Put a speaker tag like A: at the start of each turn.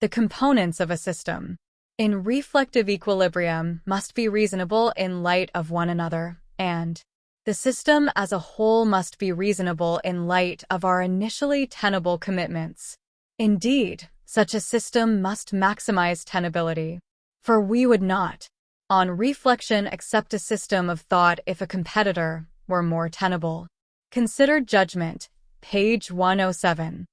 A: The components of a system in reflective equilibrium must be reasonable in light of one another, and the system as a whole must be reasonable in light of our initially tenable commitments. Indeed, such a system must maximize tenability, for we would not, on reflection, accept a system of thought if a competitor were more tenable. Consider judgment, page 107.